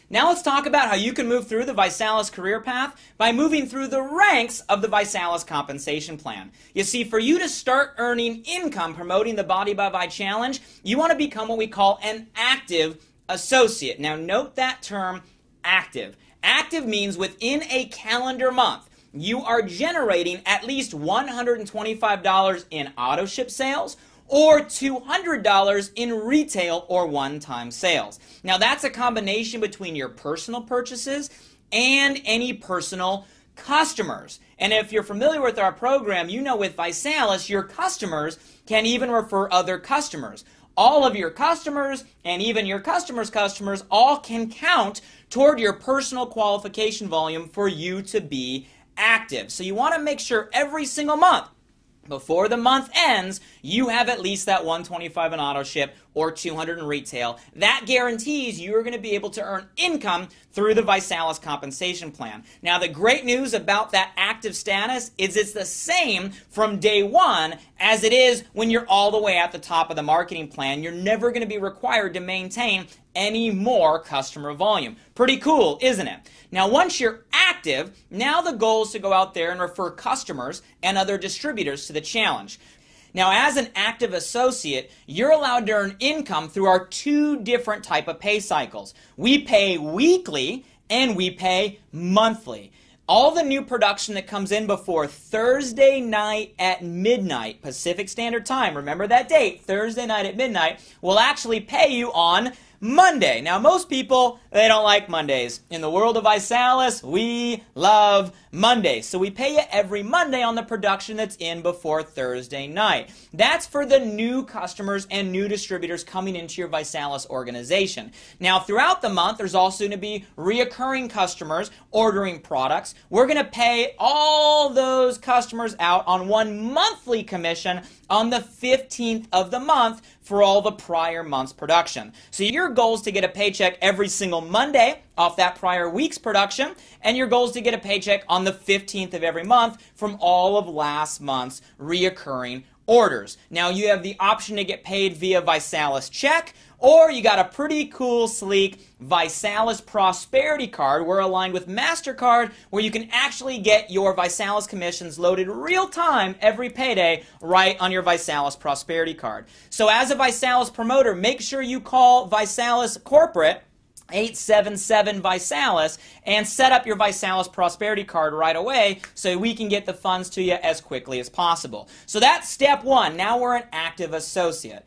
Now let's talk about how you can move through the ViSalus career path by moving through the ranks of the ViSalus compensation plan. You see, for you to start earning income promoting the Body by Vi Challenge, you want to become what we call an active associate. Now note that term, active. Active means within a calendar month, you are generating at least $125 in auto ship sales or $200 in retail or one-time sales. Now that's a combination between your personal purchases and any personal customers. And if you're familiar with our program, you know with ViSalus, your customers can even refer other customers. All of your customers and even your customers' customers all can count toward your personal qualification volume for you to be active. So you want to make sure every single month before the month ends, you have at least that $125 in auto ship or $200 in retail. That guarantees you are going to be able to earn income through the ViSalus compensation plan. Now, the great news about that active status is it's the same from day one as it is when you're all the way at the top of the marketing plan. You're never going to be required to maintain any more customer volume. Pretty cool, isn't it? Now, once you're active, now the goal is to go out there and refer customers and other distributors to the challenge. Now, as an active associate, you're allowed to earn income through our two different type of pay cycles. We pay weekly and we pay monthly. All the new production that comes in before Thursday night at midnight Pacific Standard Time, remember that date, Thursday night at midnight, will actually pay you on Monday. Now, most people, they don't like Mondays. In the world of ViSalus, we love Mondays. So we pay you every Monday on the production that's in before Thursday night. That's for the new customers and new distributors coming into your ViSalus organization. Now, throughout the month, there's also going to be reoccurring customers ordering products. We're going to pay all those customers out on one monthly commission on the 15th of the month for all the prior month's production. So your goal is to get a paycheck every single Monday off that prior week's production, and your goal is to get a paycheck on the 15th of every month from all of last month's reoccurring orders. Now, you have the option to get paid via ViSalus check, or you got a pretty cool, sleek ViSalus Prosperity Card. We're aligned with MasterCard, where you can actually get your ViSalus commissions loaded real time every payday right on your ViSalus Prosperity Card. So as a ViSalus promoter, make sure you call ViSalus Corporate 877 ViSalus and set up your ViSalus Prosperity Card right away so we can get the funds to you as quickly as possible. So that's step one. Now we're an active associate.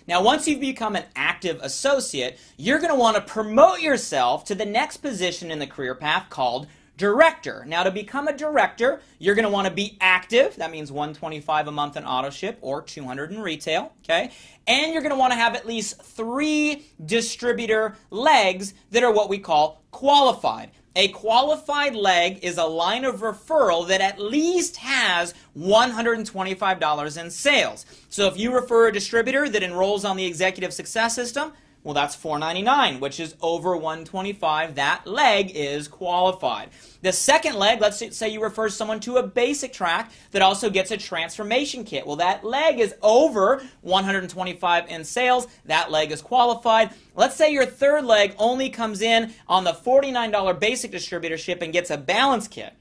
Now, once you've become an active associate, you're going to want to promote yourself to the next position in the career path called director. Now, to become a director, you're going to want to be active. That means $125 a month in auto ship or $200 in retail, okay? And you're going to want to have at least 3 distributor legs that are what we call qualified. A qualified leg is a line of referral that at least has $125 in sales. So if you refer a distributor that enrolls on the Executive Success System, well, that's $499, which is over $125. That leg is qualified. The second leg, let's say you refer someone to a basic track that also gets a transformation kit. Well, that leg is over $125 in sales. That leg is qualified. Let's say your third leg only comes in on the $49 basic distributorship and gets a balance kit.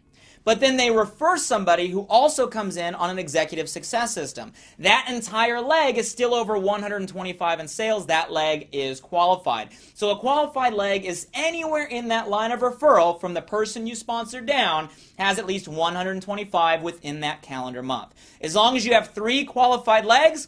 But then they refer somebody who also comes in on an Executive Success System. That entire leg is still over $125 in sales. That leg is qualified. So a qualified leg is anywhere in that line of referral from the person you sponsor down has at least $125 within that calendar month. As long as you have 3 qualified legs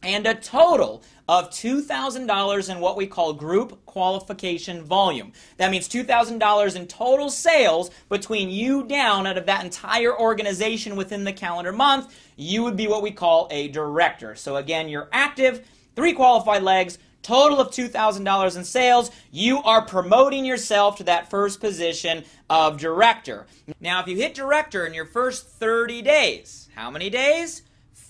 and a total of $2,000 in what we call group qualification volume. That means $2,000 in total sales between you down out of that entire organization within the calendar month. You would be what we call a director. So again, you're active, 3 qualified legs, total of $2,000 in sales. You are promoting yourself to that first position of director. Now, if you hit director in your first 30 days, how many days?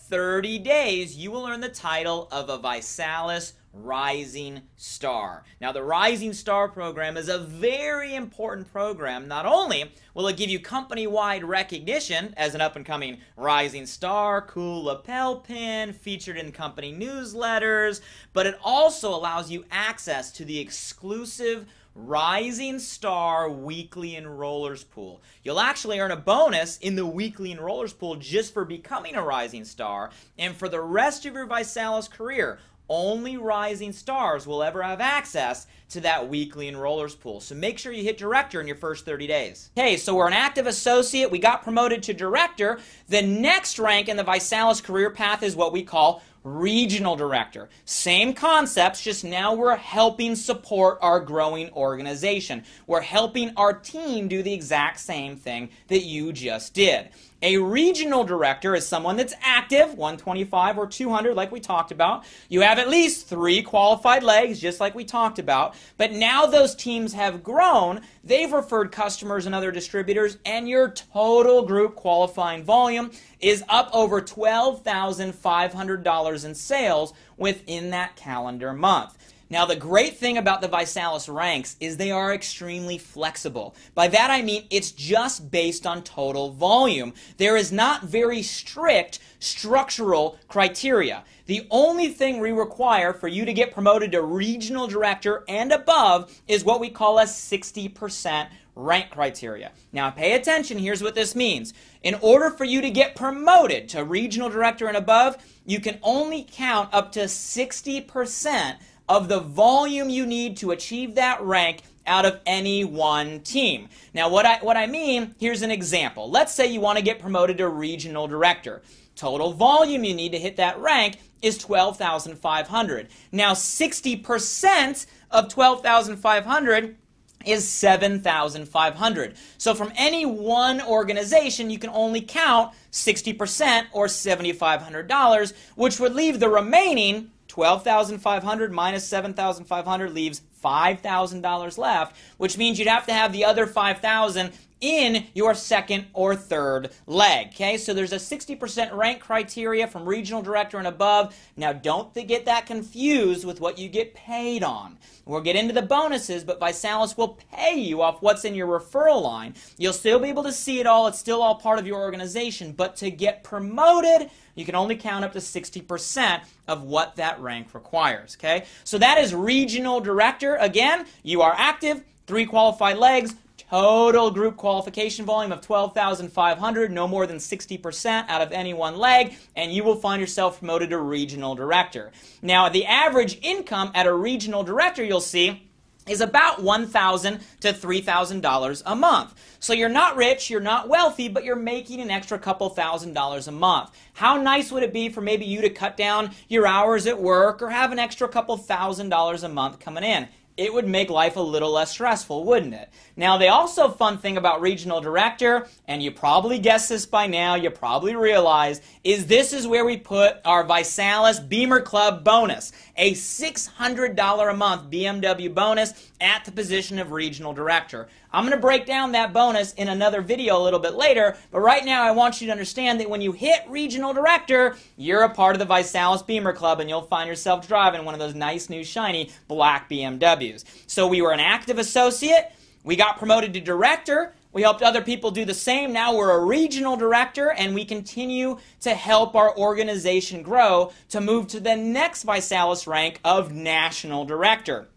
30 days, you will earn the title of a ViSalus Rising Star. Now, the Rising Star program is a very important program. Not only will it give you company-wide recognition as an up-and-coming Rising Star, cool lapel pin, featured in company newsletters, but it also allows you access to the exclusive Rising Star Weekly Enrollers Pool. You'll actually earn a bonus in the Weekly Enrollers Pool just for becoming a Rising Star, and for the rest of your ViSalus career, only Rising Stars will ever have access to that Weekly Enrollers Pool. So make sure you hit Director in your first 30 days. Okay, so we're an active associate. We got promoted to Director. The next rank in the ViSalus career path is what we call Regional Director. Same concepts, just now we're helping support our growing organization. We're helping our team do the exact same thing that you just did. A regional director is someone that's active, 125 or 200 like we talked about. You have at least 3 qualified legs, just like we talked about. But now those teams have grown, they've referred customers and other distributors, and your total group qualifying volume is up over $12,500 in sales within that calendar month. Now, the great thing about the ViSalus ranks is they are extremely flexible. By that I mean it's just based on total volume. There is not very strict structural criteria. The only thing we require for you to get promoted to regional director and above is what we call a 60% rank criteria. Now pay attention, here's what this means. In order for you to get promoted to regional director and above, you can only count up to 60% of the volume you need to achieve that rank out of any one team. Now what I mean, here's an example. Let's say you want to get promoted to regional director. Total volume you need to hit that rank is 12,500. Now 60% of 12,500 is 7,500. So from any one organization, you can only count 60% or $7,500, which would leave the remaining 12,500 minus 7,500 leaves $5,000 left, which means you'd have to have the other 5,000 in your second or third leg. Okay, so there's a 60% rank criteria from regional director and above. Now don't get that confused with what you get paid on. We'll get into the bonuses, but ViSalus will pay you off what's in your referral line. You'll still be able to see it all. It's still all part of your organization, but to get promoted, you can only count up to 60% of what that rank requires. Okay, so that is regional director. Again, you are active, 3 qualified legs, total group qualification volume of 12,500, no more than 60% out of any one leg, and you will find yourself promoted to regional director. Now, the average income at a regional director, you'll see, is about $1,000 to $3,000 a month. So you're not rich, you're not wealthy, but you're making an extra couple $1,000s a month. How nice would it be for maybe you to cut down your hours at work or have an extra couple $1,000s a month coming in? It would make life a little less stressful, wouldn't it? Now, the also fun thing about regional director, and you probably guessed this by now, you probably realize, is this is where we put our ViSalus Beamer Club bonus, a $600 a month BMW bonus at the position of regional director. I'm going to break down that bonus in another video a little bit later, but right now I want you to understand that when you hit regional director, you're a part of the ViSalus Beamer Club, and you'll find yourself driving one of those nice new shiny black BMWs. So we were an active associate, we got promoted to director, we helped other people do the same, now we're a regional director, and we continue to help our organization grow to move to the next ViSalus rank of national director.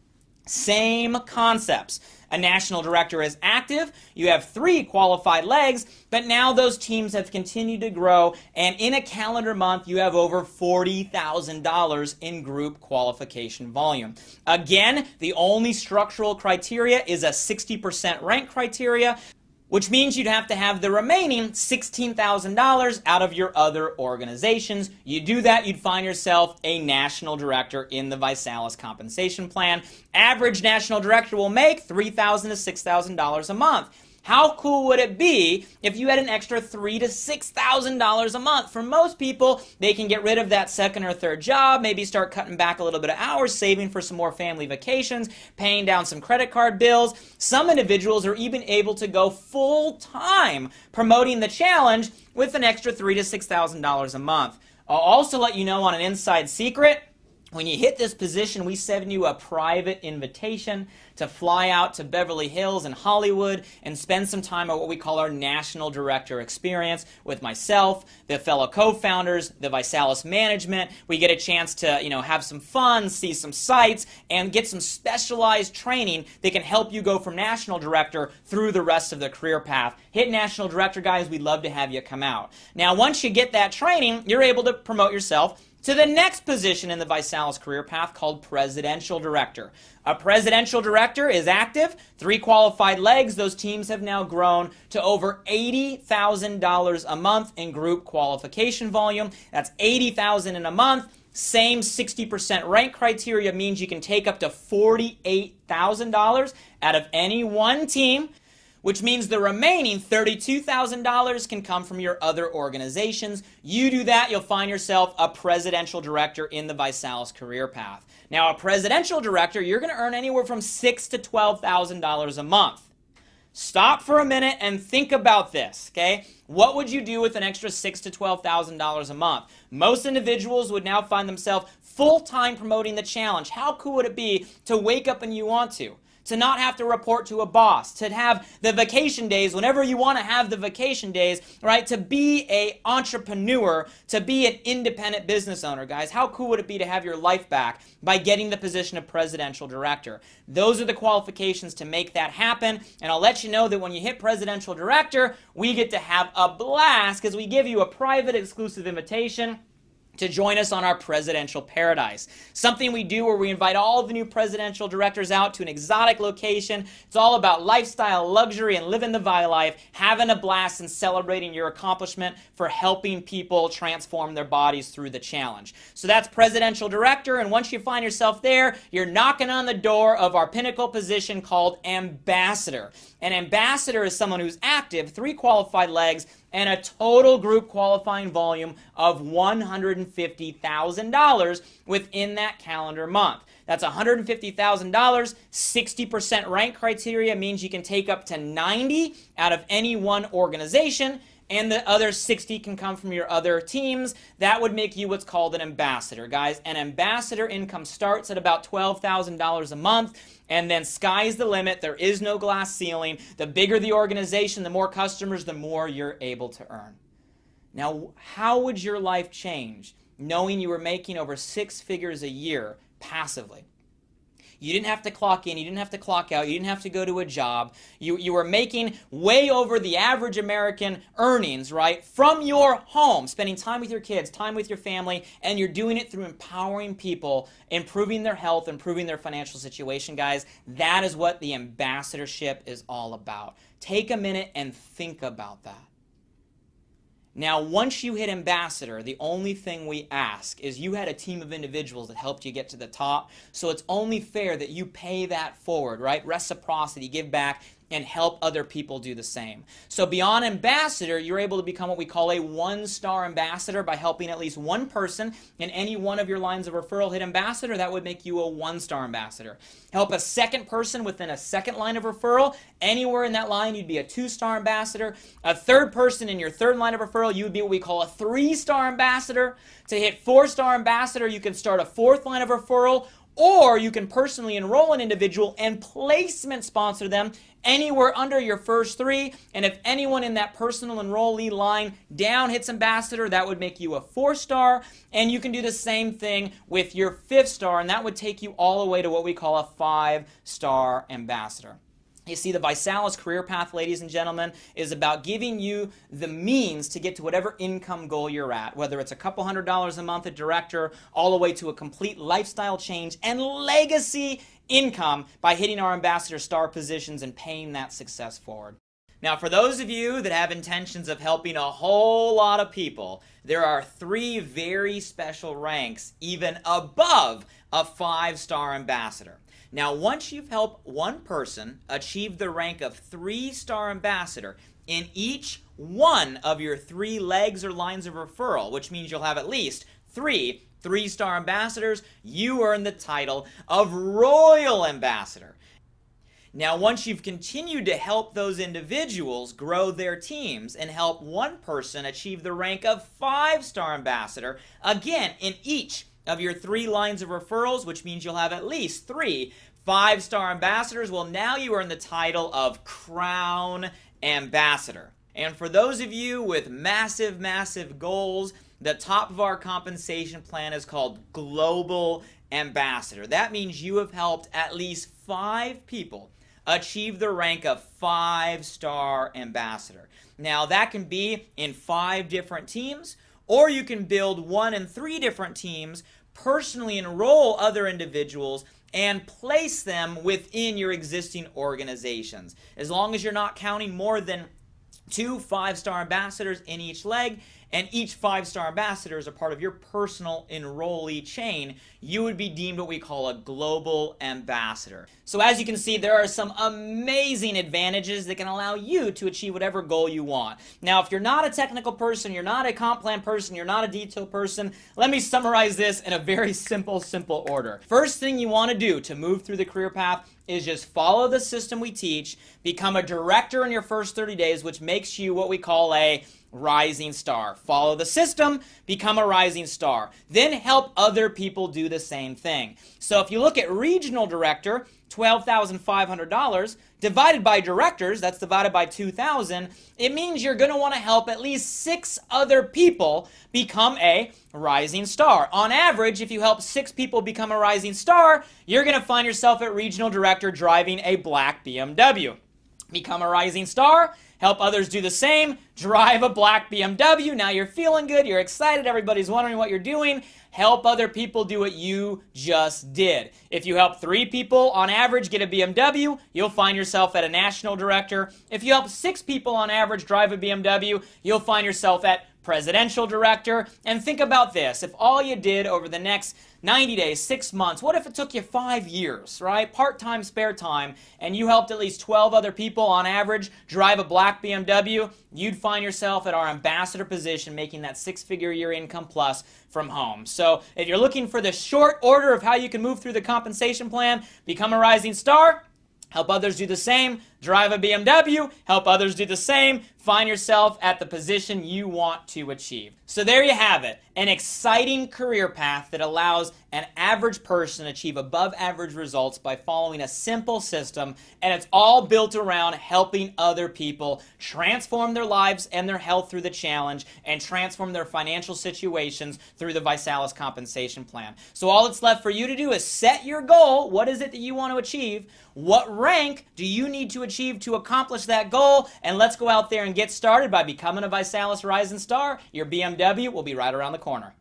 Same concepts. A national director is active, you have 3 qualified legs, but now those teams have continued to grow, and in a calendar month you have over $40,000 in group qualification volume. Again, the only structural criteria is a 60% rank criteria, which means you'd have to have the remaining $16,000 out of your other organizations. You do that, you'd find yourself a national director in the ViSalus compensation plan. Average national director will make $3,000 to $6,000 a month. How cool would it be if you had an extra $3,000 to $6,000 a month? For most people, they can get rid of that second or third job, maybe start cutting back a little bit of hours, saving for some more family vacations, paying down some credit card bills. Some individuals are even able to go full-time promoting the challenge with an extra $3,000 to $6,000 a month. I'll also let you know on an inside secret, When you hit this position, we send you a private invitation to fly out to Beverly Hills and Hollywood and spend some time at what we call our National Director Experience with myself, the fellow co-founders, the ViSalus management. We get a chance to, have some fun, see some sights, and get some specialized training that can help you go from National Director through the rest of the career path. Hit National Director, guys. We'd love to have you come out. Now, once you get that training, you're able to promote yourself to the next position in the ViSalus career path called Presidential Director. A Presidential Director is active, 3 qualified legs. Those teams have now grown to over $80,000 a month in group qualification volume. That's $80,000 in a month. Same 60% rank criteria means you can take up to $48,000 out of any one team, which means the remaining $32,000 can come from your other organizations. You do that, you'll find yourself a Presidential Director in the ViSalus career path. Now, a Presidential Director, you're going to earn anywhere from $6,000 to $12,000 a month. Stop for a minute and think about this, okay? What would you do with an extra $6,000 to $12,000 a month? Most individuals would now find themselves full-time promoting the challenge. How cool would it be to wake up and you want to not have to report to a boss, to have the vacation days whenever you want to have the vacation days, right? To be an entrepreneur, to be an independent business owner, guys. How cool would it be to have your life back by getting the position of Presidential Director? Those are the qualifications to make that happen, and I'll let you know that when you hit Presidential Director, we get to have a blast because we give you a private exclusive invitation to join us on our presidential paradise. Something we do where we invite all of the new presidential directors out to an exotic location. It's all about lifestyle, luxury, and living the Vi life, having a blast and celebrating your accomplishment for helping people transform their bodies through the challenge. So that's presidential director, and once you find yourself there, you're knocking on the door of our pinnacle position called ambassador. An ambassador is someone who's active, 3 qualified legs, and a total group qualifying volume of $150,000 within that calendar month. That's $150,000. 60% rank criteria means you can take up to 90 out of any one organization, and the other 60 can come from your other teams. That would make you what's called an ambassador, guys. An ambassador income starts at about $12,000 a month, and then sky's the limit. There is no glass ceiling. The bigger the organization, the more customers, the more you're able to earn. Now, how would your life change knowing you were making over 6 figures a year passively? You didn't have to clock in, you didn't have to clock out, you didn't have to go to a job. You were making way over the average American earnings, right, from your home, spending time with your kids, time with your family, and you're doing it through empowering people, improving their health, improving their financial situation, guys. That is what the ambassadorship is all about. Take a minute and think about that. Now, once you hit ambassador, the only thing we ask is you had a team of individuals that helped you get to the top, so it's only fair that you pay that forward, right? Reciprocity, give back, and help other people do the same. So beyond ambassador, you're able to become what we call a 1-star ambassador by helping at least one person in any one of your lines of referral hit ambassador. That would make you a 1-star ambassador. Help a second person within a second line of referral. Anywhere in that line, you'd be a 2-star ambassador. A third person in your third line of referral, you would be what we call a 3-star ambassador. To hit 4-star ambassador, you can start a 4th line of referral, or you can personally enroll an individual and placement sponsor them anywhere under your first 3. And if anyone in that personal enrollee line down hits ambassador, that would make you a 4-star. And you can do the same thing with your 5th star, and that would take you all the way to what we call a 5-star ambassador. You see, the ViSalus career path, ladies and gentlemen, is about giving you the means to get to whatever income goal you're at, whether it's a couple $100s a month at director, all the way to a complete lifestyle change and legacy income by hitting our ambassador star positions and paying that success forward. Now, for those of you that have intentions of helping a whole lot of people, there are 3 very special ranks even above a 5-star ambassador. Now, once you've helped one person achieve the rank of 3-star ambassador in each one of your 3 legs or lines of referral, which means you'll have at least 3 3-star ambassadors, you earn the title of Royal Ambassador. Now, once you've continued to help those individuals grow their teams and help one person achieve the rank of 5-star ambassador, again, in each of your 3 lines of referrals, which means you'll have at least 3 5-star ambassadors, well, now you earn the title of Crown Ambassador. And for those of you with massive, massive goals, the top of our compensation plan is called Global Ambassador. That means you have helped at least 5 people achieve the rank of 5-star ambassador. Now, that can be in 5 different teams, or you can build 1 and 3 different teams, personally enroll other individuals, and place them within your existing organizations. As long as you're not counting more than 2 5-star ambassadors in each leg, and each 5-star ambassador is a part of your personal enrollee chain, you would be deemed what we call a global ambassador. So as you can see, there are some amazing advantages that can allow you to achieve whatever goal you want. Now, if you're not a technical person, you're not a comp plan person, you're not a detail person, let me summarize this in a very simple order. First thing you want to do to move through the career path is just follow the system we teach, become a director in your first 30 days, which makes you what we call a rising star. Follow the system, become a rising star. Then help other people do the same thing. So if you look at regional director, $12,500 divided by directors, that's divided by 2,000, it means you're going to want to help at least 6 other people become a rising star. On average, if you help 6 people become a rising star, you're going to find yourself at regional director driving a black BMW. Become a rising star, help others do the same, drive a black BMW. Now you're feeling good, you're excited, everybody's wondering what you're doing. Help other people do what you just did. If you help 3 people on average get a BMW, you'll find yourself at a national director. If you help 6 people on average drive a BMW, you'll find yourself at presidential director. And think about this, if all you did over the next 90 days, 6 months, what if it took you 5 years, right? Part-time, spare time, and you helped at least 12 other people on average drive a black BMW, you'd find yourself at our ambassador position making that 6-figure year income plus from home. So if you're looking for the short order of how you can move through the compensation plan, become a rising star, help others do the same, drive a BMW, help others do the same, find yourself at the position you want to achieve. So there you have it, an exciting career path that allows an average person to achieve above average results by following a simple system, and it's all built around helping other people transform their lives and their health through the challenge and transform their financial situations through the ViSalus compensation plan. So all that's left for you to do is set your goal. What is it that you want to achieve? What rank do you need to achieve to accomplish that goal? And let's go out there and get started by becoming a ViSalus Rising Star. Your BMW will be right around the corner.